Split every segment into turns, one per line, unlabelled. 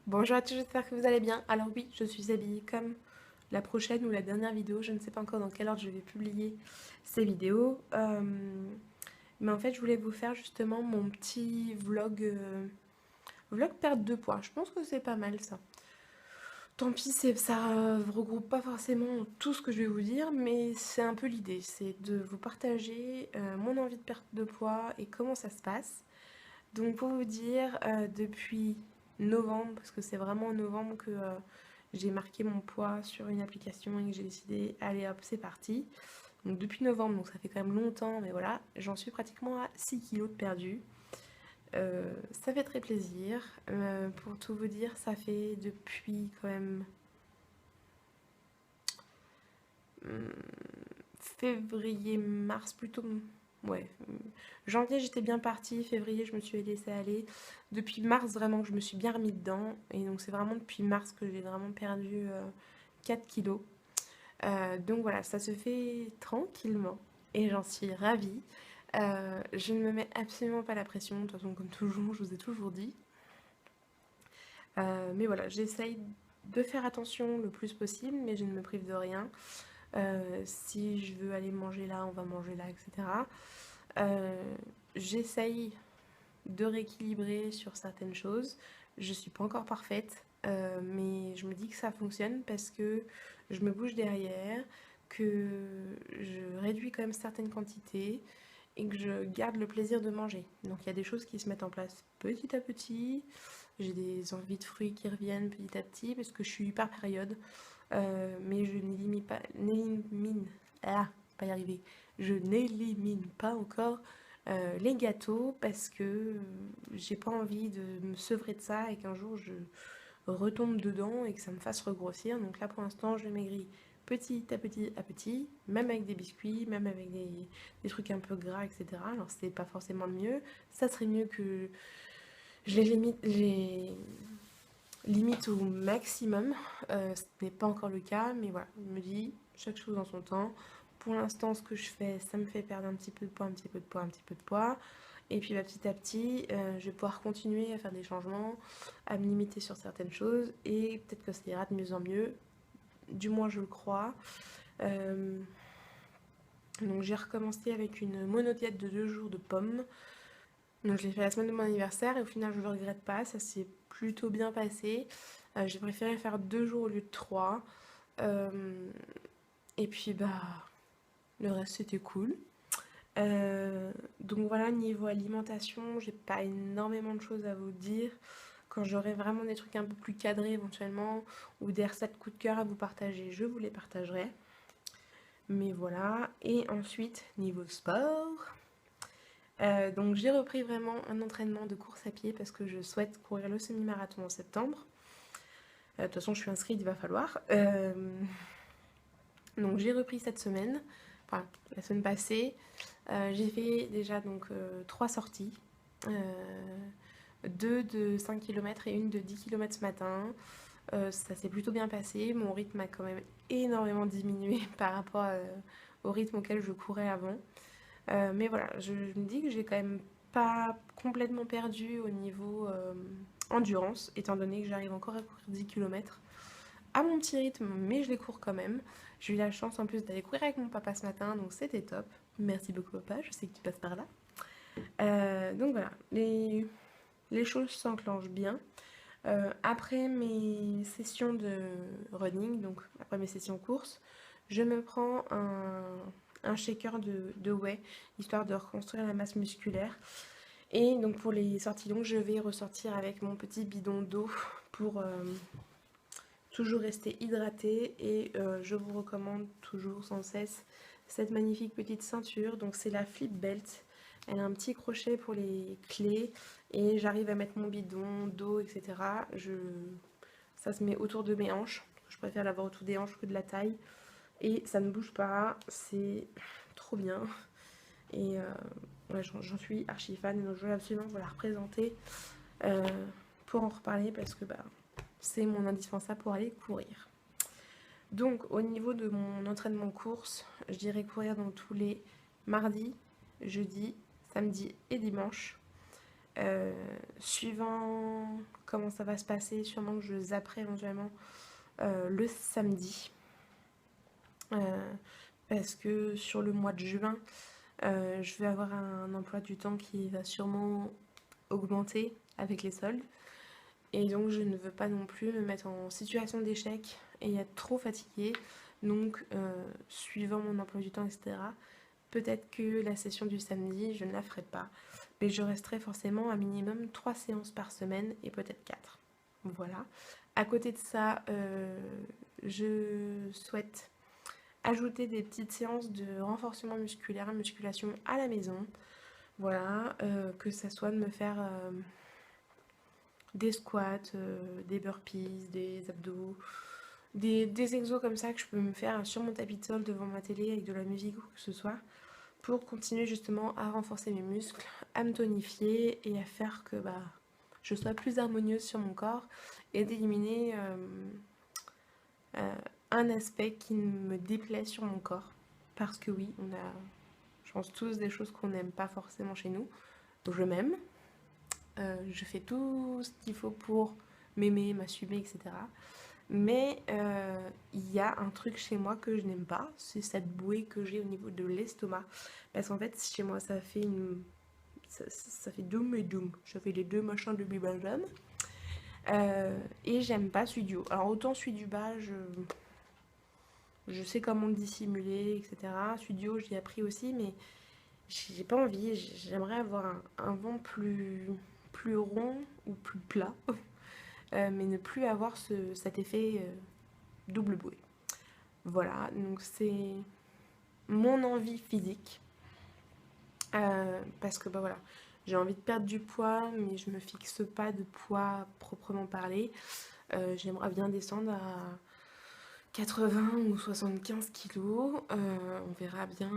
Bonjour à tous, j'espère que vous allez bien. Alors oui, je suis habillée comme la prochaine ou la dernière vidéo. Je ne sais pas encore dans quel ordre je vais publier ces vidéos. Mais en fait, je voulais vous faire justement mon petit vlog, vlog perte de poids. Je pense que c'est pas mal ça. Tant pis, ça regroupe pas forcément tout ce que je vais vous dire, mais c'est un peu l'idée. C'est de vous partager mon envie de perte de poids et comment ça se passe. Donc pour vous dire, depuis novembre, parce que c'est vraiment en novembre que j'ai marqué mon poids sur une application et que j'ai décidé, allez hop, c'est parti. Donc depuis novembre, donc ça fait quand même longtemps, mais voilà, j'en suis pratiquement à 6 kilos de perdu. Ça fait très plaisir. Pour tout vous dire, ça fait depuis quand même hum, février, mars plutôt. Ouais, janvier j'étais bien partie, février je me suis laissée aller. Depuis mars vraiment que je me suis bien remis dedans. Et donc c'est vraiment depuis mars que j'ai vraiment perdu 4 kilos. Donc voilà, ça se fait tranquillement et j'en suis ravie. Je ne me mets absolument pas la pression, de toute façon comme toujours, je vous ai toujours dit. Mais voilà, j'essaye de faire attention le plus possible, mais je ne me prive de rien. Si je veux aller manger là, on va manger là, etc. J'essaye de rééquilibrer sur certaines choses. Je suis pas encore parfaite, mais je me dis que ça fonctionne parce que je me bouge derrière, que je réduis quand même certaines quantités et que je garde le plaisir de manger. Donc il y a des choses qui se mettent en place petit à petit. J'ai des envies de fruits qui reviennent petit à petit parce que je suis par période. Mais je n'élimine pas, pas y arriver. Je n'élimine pas encore les gâteaux parce que j'ai pas envie de me sevrer de ça et qu'un jour je retombe dedans et que ça me fasse regrossir. Donc là pour l'instant je maigris petit à petit, même avec des biscuits, même avec des trucs un peu gras, etc. Alors c'est pas forcément le mieux. Ça serait mieux que je les limite au maximum. Ce n'est pas encore le cas, mais voilà, je me dis chaque chose en son temps. Pour l'instant, ce que je fais, ça me fait perdre un petit peu de poids, un petit peu de poids, un petit peu de poids. Et puis bah, petit à petit, je vais pouvoir continuer à faire des changements, à me limiter sur certaines choses. Et peut-être que ça ira de mieux en mieux. Du moins, je le crois. Euh, donc j'ai recommencé avec une monodiète de 2 jours de pommes. Donc je l'ai fait la semaine de mon anniversaire et au final je ne le regrette pas, ça s'est plutôt bien passé. J'ai préféré faire 2 jours au lieu de 3. Euh, et puis bah le reste c'était cool. Donc voilà, niveau alimentation, j'ai pas énormément de choses à vous dire. Quand j'aurai vraiment des trucs un peu plus cadrés éventuellement ou des recettes coup de cœur à vous partager, je vous les partagerai. Mais voilà. Et ensuite, niveau sport, donc j'ai repris vraiment un entraînement de course à pied parce que je souhaite courir le semi-marathon en septembre. De toute façon, je suis inscrite, il va falloir. Donc j'ai repris cette semaine, enfin la semaine passée. J'ai fait déjà donc 3 sorties. Deux de 5 km et une de 10 km ce matin. Ça s'est plutôt bien passé. Mon rythme a quand même énormément diminué par rapport au rythme auquel je courais avant. Mais voilà, je me dis que j'ai quand même pas complètement perdu au niveau endurance, étant donné que j'arrive encore à courir 10 km à mon petit rythme, mais je les cours quand même. J'ai eu la chance en plus d'aller courir avec mon papa ce matin, donc c'était top. Merci beaucoup papa, je sais que tu passes par là. Donc voilà, les choses s'enclenchent bien. Après mes sessions de running, donc après mes sessions courses, je me prends un shaker de whey, histoire de reconstruire la masse musculaire. Et donc pour les sorties longues, je vais ressortir avec mon petit bidon d'eau pour toujours rester hydraté. Et je vous recommande toujours sans cesse cette magnifique petite ceinture. Donc c'est la Flip Belt. Elle a un petit crochet pour les clés et j'arrive à mettre mon bidon d'eau, etc. Ça se met autour de mes hanches. Je préfère l'avoir autour des hanches que de la taille. Et ça ne bouge pas. C'est trop bien. Et ouais, j'en suis archi fan. Donc je veux absolument vous la représenter euh, pour en reparler parce que bah, c'est mon indispensable pour aller courir. Donc au niveau de mon entraînement course, je dirais courir dans tous les mardis, jeudis, samedis et dimanches. Euh, Suivant comment ça va se passer, sûrement que je zapperai éventuellement le samedi. Euh, Parce que sur le mois de juin, je vais avoir un emploi du temps qui va sûrement augmenter avec les soldes. Et donc je ne veux pas non plus me mettre en situation d'échec et être trop fatiguée. Donc suivant mon emploi du temps, etc., peut-être que la session du samedi, je ne la ferai pas. Mais je resterai forcément à minimum 3 séances par semaine et peut-être 4. Voilà. À côté de ça, je souhaite ajouter des petites séances de renforcement musculaire, musculation à la maison. Voilà, que ça soit de me faire des squats, des burpees, des abdos, des exos comme ça que je peux me faire sur mon tapis de sol devant ma télé avec de la musique ou que ce soit, pour continuer justement à renforcer mes muscles, à me tonifier et à faire que je sois plus harmonieuse sur mon corps et d'éliminer un aspect qui me déplaît sur mon corps. Parce que oui, on a, je pense, tous des choses qu'on n'aime pas forcément chez nous. Je m'aime, je fais tout ce qu'il faut pour m'aimer, m'assumer, etc. Mais il y a un truc chez moi que je n'aime pas, c'est cette bouée que j'ai au niveau de l'estomac. Parce qu'en fait, chez moi, ça fait ça fait doom et doom. Ça fait les deux machins de Benjamin. Et j'aime pas celui du haut. Alors autant celui du bas, je sais comment le dissimuler, etc. Celui du haut, j'ai appris aussi, mais j'ai pas envie. J'aimerais avoir un ventre plus rond ou plus plat, mais ne plus avoir cet effet double bouée. Voilà, donc c'est mon envie physique. Parce que voilà, j'ai envie de perdre du poids, mais je me fixe pas de poids proprement parlé. J'aimerais bien descendre à 80 ou 75 kilos. On verra bien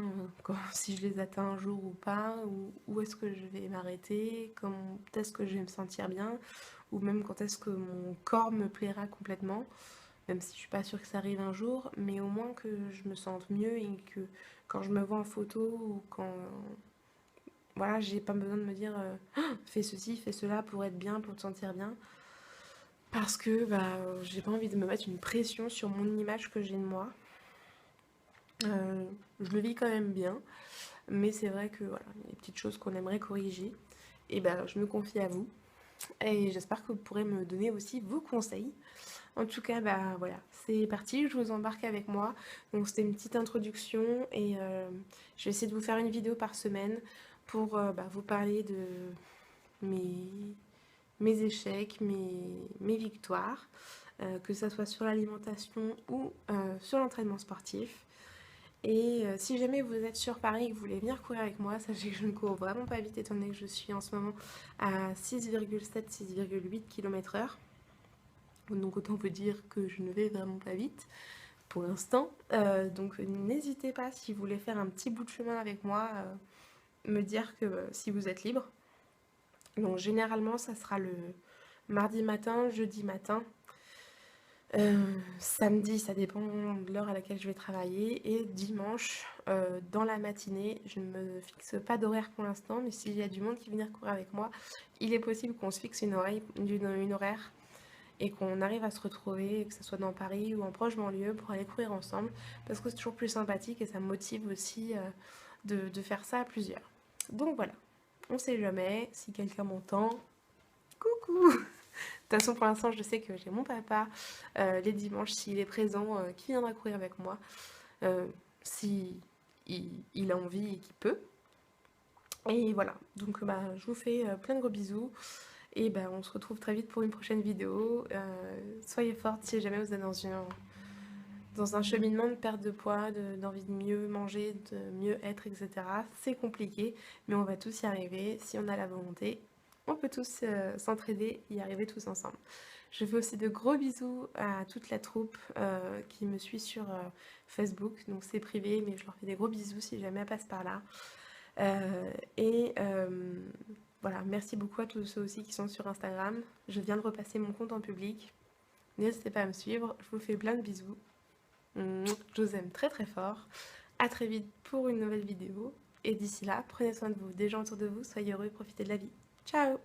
si je les atteins un jour ou pas, ou où est-ce que je vais m'arrêter, quand est-ce que je vais me sentir bien, ou même quand est-ce que mon corps me plaira complètement, même si je suis pas sûre que ça arrive un jour, mais au moins que je me sente mieux et que quand je me vois en photo ou quand voilà, j'ai pas besoin de me dire fais ceci, fais cela pour être bien, pour te sentir bien. Parce que j'ai pas envie de me mettre une pression sur mon image que j'ai de moi. Je le vis quand même bien, mais c'est vrai que voilà, il y a des petites choses qu'on aimerait corriger. Et je me confie à vous. Et j'espère que vous pourrez me donner aussi vos conseils. En tout cas, voilà, c'est parti, je vous embarque avec moi. Donc c'était une petite introduction et je vais essayer de vous faire une vidéo par semaine pour vous parler de mes, mes échecs, mes victoires, que ce soit sur l'alimentation ou sur l'entraînement sportif. Et si jamais vous êtes sur Paris et que vous voulez venir courir avec moi, sachez que je ne cours vraiment pas vite étant donné que je suis en ce moment à 6,7-6,8 km/h. Donc autant vous dire que je ne vais vraiment pas vite pour l'instant. Donc n'hésitez pas si vous voulez faire un petit bout de chemin avec moi, me dire que si vous êtes libre. Donc généralement ça sera le mardi matin, jeudi matin. Samedi, ça dépend de l'heure à laquelle je vais travailler. Et dimanche, dans la matinée, je ne me fixe pas d'horaire pour l'instant, mais s'il y a du monde qui vient courir avec moi, il est possible qu'on se fixe une horaire et qu'on arrive à se retrouver, que ce soit dans Paris ou en proche banlieue, pour aller courir ensemble, parce que c'est toujours plus sympathique et ça me motive aussi de faire ça à plusieurs. Donc voilà, on sait jamais, si quelqu'un m'entend, coucou. De toute façon, pour l'instant, je sais que j'ai mon papa les dimanches, s'il est présent, qui viendra courir avec moi, si il a envie et qu'il peut. Et voilà, donc je vous fais plein de gros bisous. Et on se retrouve très vite pour une prochaine vidéo. Soyez fortes si jamais vous êtes dans un cheminement de perte de poids, d'envie de mieux manger, de mieux être, etc. C'est compliqué, mais on va tous y arriver si on a la volonté. On peut tous s'entraider, y arriver tous ensemble. Je fais aussi de gros bisous à toute la troupe qui me suit sur Facebook. Donc c'est privé, mais je leur fais des gros bisous si jamais elles passent par là. Voilà, merci beaucoup à tous ceux aussi qui sont sur Instagram. Je viens de repasser mon compte en public. N'hésitez pas à me suivre. Je vous fais plein de bisous. Je vous aime très très fort. À très vite pour une nouvelle vidéo. Et d'ici là, prenez soin de vous, des gens autour de vous, soyez heureux et profitez de la vie. Ciao!